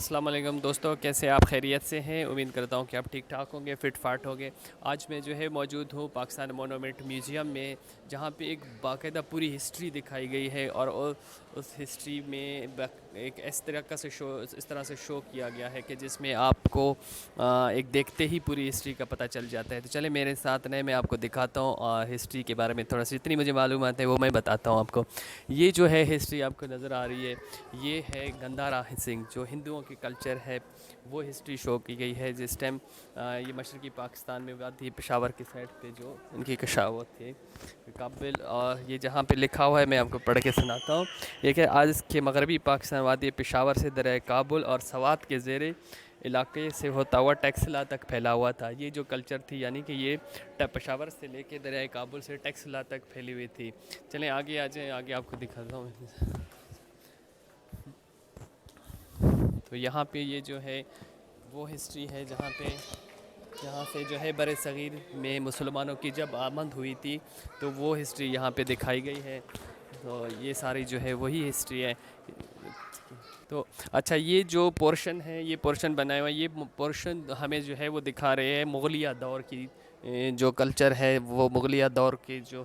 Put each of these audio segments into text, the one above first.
السلام علیکم دوستو، کیسے آپ خیریت سے ہیں؟ امید کرتا ہوں کہ آپ ٹھیک ٹھاک ہوں گے، فٹ فاٹ ہوں گے۔ آج میں جو ہے موجود ہوں پاکستان مونومنٹ میوزیم میں، جہاں پہ ایک باقاعدہ پوری ہسٹری دکھائی گئی ہے اور اس ہسٹری میں ایک اس طرح سے شو کیا گیا ہے کہ جس میں آپ کو ایک دیکھتے ہی پوری ہسٹری کا پتہ چل جاتا ہے۔ تو چلے میرے ساتھ نئے میں آپ کو دکھاتا ہوں اور ہسٹری کے بارے میں تھوڑا سی جتنی مجھے معلومات ہے وہ میں بتاتا ہوں آپ کو۔ یہ جو ہے ہسٹری آپ کو نظر آ رہی ہے، یہ ہے گندھارا سنگھ، جو ہندوؤں کی کلچر ہے وہ ہسٹری شو کی گئی ہے۔ جس ٹائم یہ مشرقی پاکستان میں وادی پشاور کے سائڈ پہ جو ان کی کشاوت تھے کابل، اور یہ جہاں پہ لکھا ہوا ہے میں آپ کو پڑھ کے سناتا ہوں۔ یہ کہ آج کے مغربی پاکستان وادی پشاور سے دریائے کابل اور سوات کے زیر علاقے سے ہوتا ہوا ٹیکسلا تک پھیلا ہوا تھا۔ یہ جو کلچر تھی، یعنی کہ یہ پشاور سے لے کے دریائے کابل سے ٹیکسلا تک پھیلی ہوئی تھی۔ چلیں آگے آ جائیں، آگے آپ کو دکھاتا ہوں۔ تو یہاں پہ یہ جو ہے وہ ہسٹری ہے جہاں سے جو ہے بر صغیر میں مسلمانوں کی جب آمد ہوئی تھی، تو وہ ہسٹری یہاں پہ دکھائی گئی ہے۔ تو یہ ساری جو ہے وہی ہسٹری ہے۔ تو اچھا، یہ جو پورشن ہے، یہ پورشن بنایا ہوا ہے، یہ پورشن ہمیں جو ہے وہ دکھا رہے ہیں مغلیہ دور کی جو کلچر ہے، وہ مغلیہ دور کی جو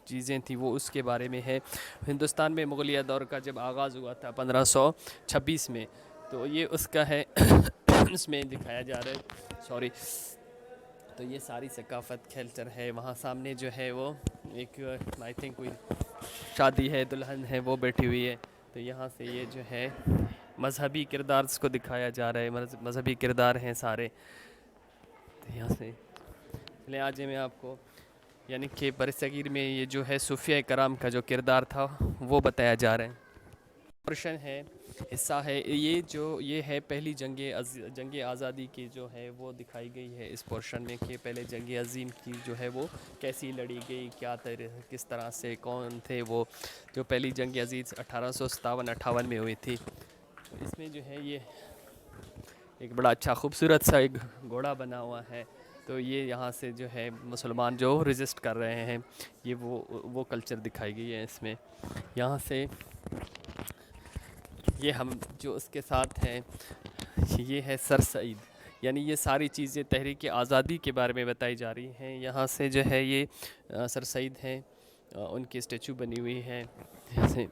چیزیں تھیں وہ اس کے بارے میں ہے۔ ہندوستان میں مغلیہ دور کا جب آغاز ہوا تھا 1526 میں، تو یہ اس کا ہے اس میں دکھایا جا رہا ہے، سوری۔ تو یہ ساری ثقافت کلچر ہے۔ وہاں سامنے جو ہے وہ ایک آئی تھنک کوئی شادی ہے، دلہن ہے، وہ بیٹھی ہوئی ہے۔ تو یہاں سے یہ جو ہے مذہبی کردار اس کو دکھایا جا رہا ہے، مذہبی کردار ہیں سارے۔ تو یہاں سے لے آ جائیں میں آپ کو، یعنی کہ برصغیر میں یہ جو ہے صوفیہ کرام کا جو کردار تھا وہ بتایا جا رہا ہے۔ پورشن ہے، حصہ ہے یہ ہے پہلی جنگ آزادی کی جو ہے وہ دکھائی گئی ہے اس پورشن میں، کہ پہلے جنگ عظیم کی جو ہے وہ کیسی لڑی گئی، کس طرح سے، کون تھے وہ جو پہلی جنگ عظیم 1857-58 میں ہوئی تھی۔ تو اس میں جو ہے یہ ایک بڑا اچھا خوبصورت سا ایک گھوڑا بنا ہوا ہے۔ تو یہ یہاں سے جو ہے مسلمان جو ریزسٹ کر رہے ہیں، یہ وہ کلچر دکھائی گئی ہے اس میں۔ یہاں سے یہ ہم جو اس کے ساتھ ہیں، یہ ہے سر سعید، یعنی یہ ساری چیزیں تحریک آزادی کے بارے میں بتائی جا رہی ہیں۔ یہاں سے جو ہے یہ سر سعید ہیں، ان کی اسٹیچو بنی ہوئی ہے۔ جیسے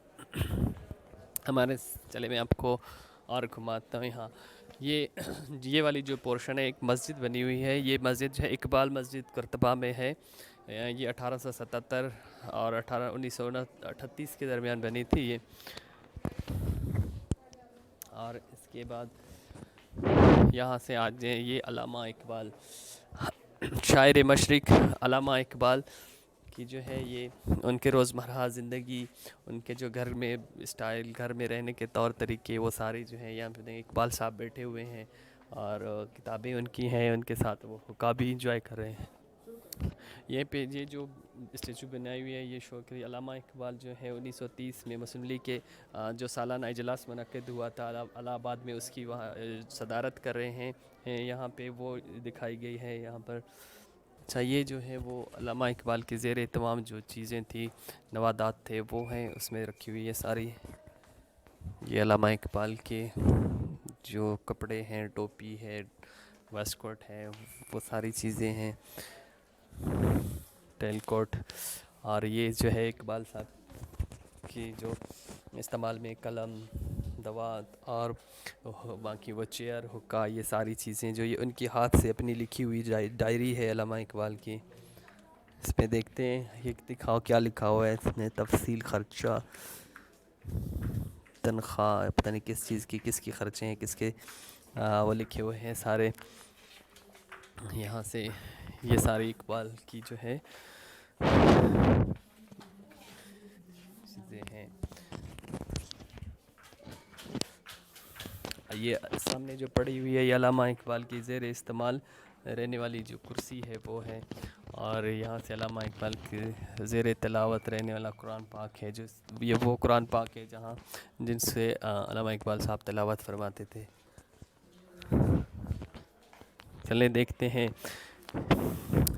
ہمارے چلے میں آپ کو اور گھماتا ہوں۔ یہاں یہ والی جو پورشن ہے، ایک مسجد بنی ہوئی ہے۔ یہ مسجد جو ہے اقبال مسجد کرتبہ میں ہے۔ یہ 1877 اور 1938 کے درمیان بنی تھی یہ۔ اور اس کے بعد یہاں سے آ جائیں، یہ علامہ اقبال، شاعر مشرق علامہ اقبال کی جو ہے یہ ان کے روزمرہ زندگی، ان کے جو گھر میں اسٹائل، گھر میں رہنے کے طور طریقے، وہ سارے جو ہیں یہاں پہ اقبال صاحب بیٹھے ہوئے ہیں اور کتابیں ان کی ہیں، ان کے ساتھ وہ حقہ بھی انجوائے کر رہے ہیں۔ یہ جو اسٹیچو بنائی ہوئی ہے، یہ شو کہ علامہ اقبال جو ہے 1930 میں مسلم لیگ کے جو سالانہ اجلاس منعقد ہوا تھا الہ آباد میں، اس کی وہاں صدارت کر رہے ہیں، یہاں پہ وہ دکھائی گئی ہے یہاں پر۔ اچھا، یہ جو ہے وہ علامہ اقبال کے زیر اہتمام جو چیزیں تھیں، نوادات تھے، وہ ہیں اس میں رکھی ہوئی ہے ساری۔ یہ علامہ اقبال کے جو کپڑے ہیں، ٹوپی ہے، ویسٹ کوٹ ہے، وہ ساری چیزیں ہیں، ٹیل کوٹ۔ اور یہ جو ہے اقبال صاحب کی جو استعمال میں قلم، دوات اور باقی وہ چیئر، حقہ، یہ ساری چیزیں جو یہ ان کی ہاتھ سے اپنی لکھی ہوئی ڈائری ہے علامہ اقبال کی۔ اس میں دیکھتے ہیں، یہ دکھاؤ کیا لکھا ہوا ہے اس میں، تفصیل، خرچہ، تنخواہ، پتہ نہیں کس چیز کی، کس کی خرچے ہیں، کس کے وہ لکھے ہوئے ہیں سارے۔ یہاں سے یہ ساری اقبال کی جو ہے چیزیں ہیں۔ یہ سامنے جو پڑی ہوئی ہے، یہ علامہ اقبال کی زیر استعمال رہنے والی جو کرسی ہے وہ ہے، اور یہاں سے علامہ اقبال کے زیر تلاوت رہنے والا قرآن پاک ہے، یہ وہ قرآن پاک ہے جن سے علامہ اقبال صاحب تلاوت فرماتے تھے۔ چلیں دیکھتے ہیں،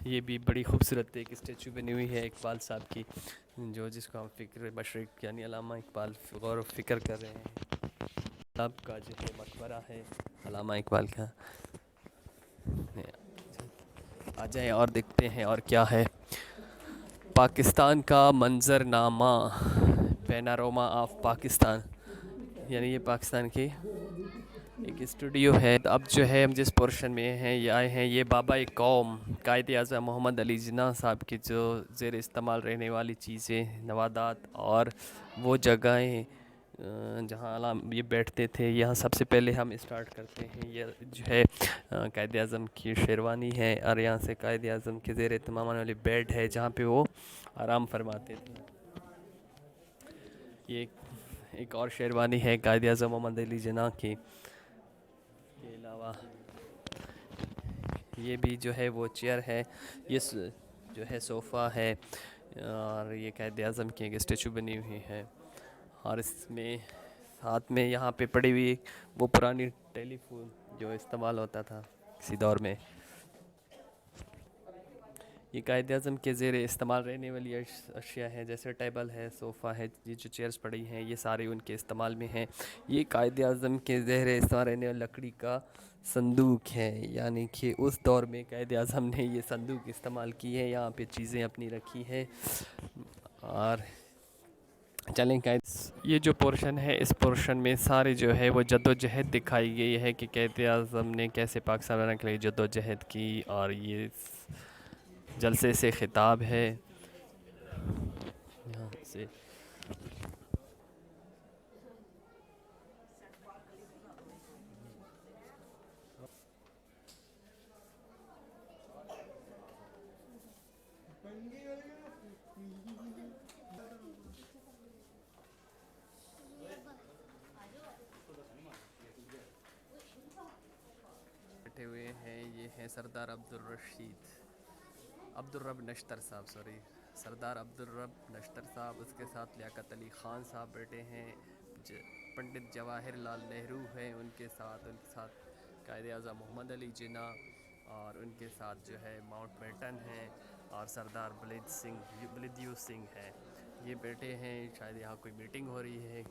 یہ بھی بڑی خوبصورت ایک اسٹیچو بنی ہوئی ہے اقبال صاحب کی، جس کو ہم فکر مشرق یعنی علامہ اقبال غور و فکر کر رہے ہیں۔ آپ کا جو ہے مقبرہ ہے علامہ اقبال کا، آ جائیں اور دیکھتے ہیں اور کیا ہے پاکستان کا منظر نامہ، پیناروما آف پاکستان، یعنی یہ پاکستان کی ایک اسٹوڈیو ہے۔ اب جو ہے ہم جس پورشن میں ہیں یہ آئے ہیں، یہ بابا قوم قائد اعظم محمد علی جناح صاحب کی جو زیر استعمال رہنے والی چیزیں، نوادات اور وہ جگہیں جہاں یہ بیٹھتے تھے، یہاں سب سے پہلے ہم اسٹارٹ کرتے ہیں۔ یہ جو ہے قائد اعظم کی شیروانی ہے، اور یہاں سے قائد اعظم کے زیر اہتمام والی بیڈ ہے جہاں پہ وہ آرام فرماتے تھے۔ یہ ایک اور شیروانی ہے قائد اعظم محمد علی جناح کی، کے علاوہ یہ بھی جو ہے وہ چیئر ہے، یہ جو ہے صوفہ ہے، اور یہ قائد اعظم کی ایک اسٹیچو بنی ہوئی ہے، اور اس میں ساتھ میں یہاں پہ پڑی ہوئی وہ پرانی ٹیلی فون جو استعمال ہوتا تھا کسی دور میں۔ یہ قائد اعظم کے زیر استعمال رہنے والی اشیاء ہیں، جیسے ٹیبل ہے، صوفہ ہے، یہ جو چیئرز پڑی ہیں یہ سارے ان کے استعمال میں ہیں۔ یہ قائد اعظم کے زیر استعمال رہنے والی لکڑی کا صندوق ہے، یعنی کہ اس دور میں قائد اعظم نے یہ صندوق استعمال کی ہے، یہاں پہ چیزیں اپنی رکھی ہیں۔ اور چلیں یہ جو پورشن ہے، اس پورشن میں سارے جو ہے وہ جد و جہد دکھائی گئی ہے کہ قائد اعظم نے کیسے پاکستان بنانے کے لیے جد و جہد کی، اور یہ جلسے سے خطاب ہے یہاں سے۔ بیٹھے ہوئے ہیں، یہ ہیں سردار عبدالرب نشتر صاحب، سردار عبدالرب نشتر صاحب، اس کے ساتھ لیاقت علی خان صاحب بیٹھے ہیں، پنڈت جواہر لال نہرو ہیں ان کے ساتھ قائد اعظم محمد علی جناح، اور ان کے ساتھ جو ہے ماؤنٹ بیٹن ہیں، اور سردار بلدیو سنگھ ہے، یہ بیٹھے ہیں، شاید یہاں کوئی میٹنگ ہو رہی ہے۔